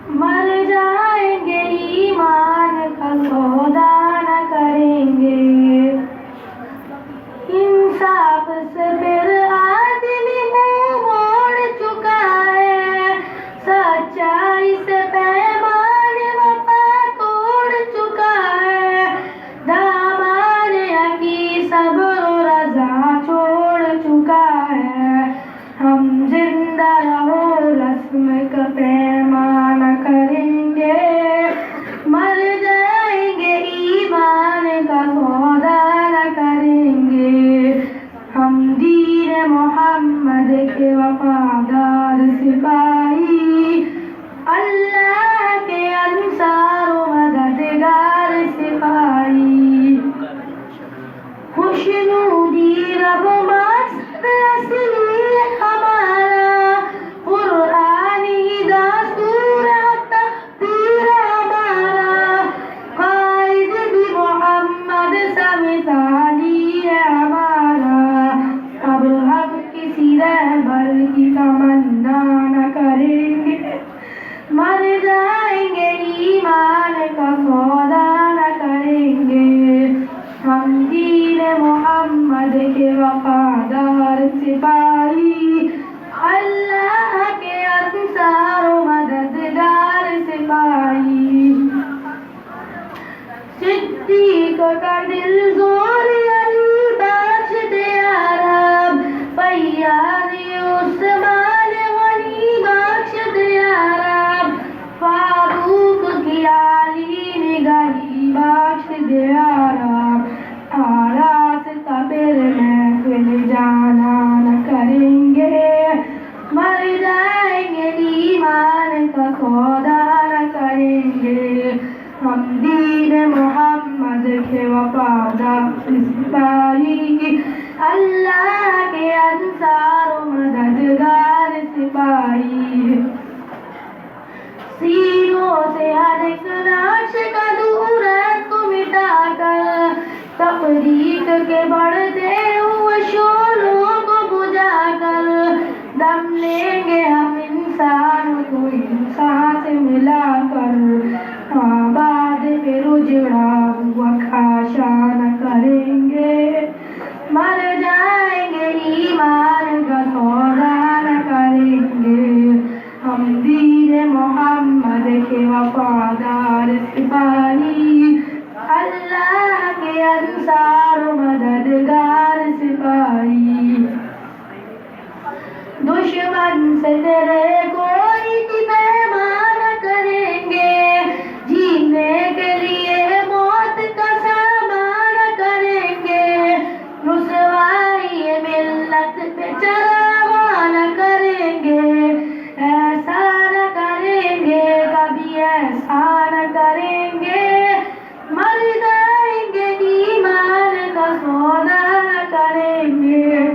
مر جائیں گے ایمان کا سودا نہ کریں گے، انصاف سے پھر آدمی منہ موڑ چکا ہے، سچائی سے پیمان وفا توڑ چکا ہے، دامان حقی صبر و رضا چھوڑ چکا ہے، ہم زندہ رہو رسم کا پیمان کریں گے، مر جائیں گے ایمان کا سودا نہ کریں گے، ہم دین محمد کے وفادار سپاہی، اللہ کے انصار و مددگار سپاہی، خوشنودی رب مقصد اصلی ہمارا، قرآنی دستور تقدیر ہمارا، قائد بھی محمد سا مثالی ہے ہمارا، اب ہم کسی رہبر کی تمنا نہ کریں گے، مر جائیں گے ایمان کا سودا نہ کریں گے، ہم دین محمد کے وفادار سپاہی، اللہ کے انصار و مددگار سپاہی، صدیق کا دل زور علی بخش دے یا رب، فیاض عثمان غنی بخش دے یا رب، فاروق کی عالی نگاہی بخش دے یا رب، آرات پھر محفل جانا نہ کریں گے، مر جائیں گے ایمان کا سودا نہ کریں گے، ہم دین محمد کے وفادار سپاہی، اللہ کے انصار و مددگار سپاہی، سینوں سے ہر ایک نقش کا دورت کو مٹا کر، تفریق کے بڑھتے ہوئے شعلوں کو بجھا کر، دم لیں گے ہم انسان کو انسان سے ملا کر، آباد پہ رجڑا ہوا خاشا نہ کریں گے، مر جائیں گے ایمان کا سودا نہ کریں گے، ہم دین محمد کے وفادار سپاہی، اللہ کے انصار و مددگار سپاہی، دشمن سے تیرے کوئی بھی پیمان کریں گے، جینے کے لیے موت کا سامان کریں گے، رسوائی ملت پہ چراغاں نہ کریں گے، ایسا نہ کریں گے کبھی ایسا نہ کریں گے، مر جائیں گے ایمان کا سودا نہ کریں گے،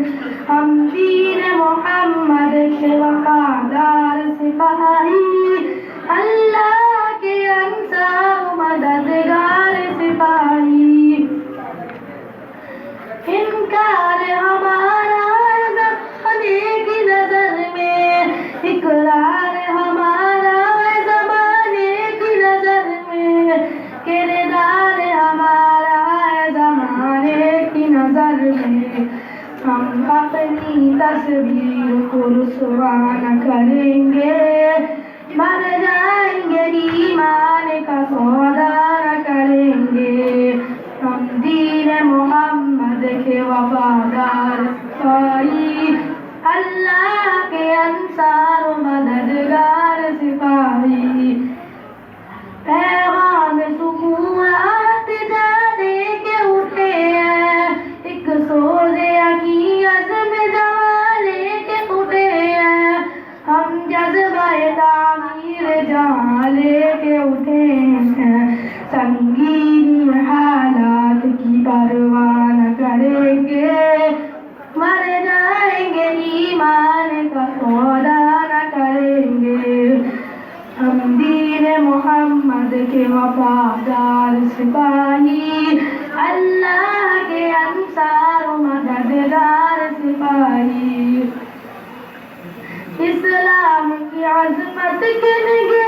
ہم دین محمد کے وفادار سپاہی، اللہ کے انصار و مددگار سپاہی، انکار ہمارا زمانے کی نظر میں، اقرار ہمارا زمانے کی نظر میں، کردار ہمارا زمانے کی نظر میں، ہم اپنی تصویر کو رسوا نہ کریں گے، مر جائیں گے ایمان کا سودا نہ کریں گے، ہم دین محمد کے وفادار سپاہی، اللہ کے انصار و مددگار سپاہی، پیغام سکونات جانے کے اٹھے ہیں، ایک سوزے کی عزم جوالے کے اٹھے ہیں، ہم جذبہ تعمیر جہاں لے کے اٹھے ہیں، سنگین حالات کی پرواہ نہ کریں گے، مر جائیں گے ایمان کا سودا نہ کریں گے، ہم دین محمد کے وفادار سپاہی، اللہ کے انصار و مددگار سپاہی، اسلام کی عظمت کے نگے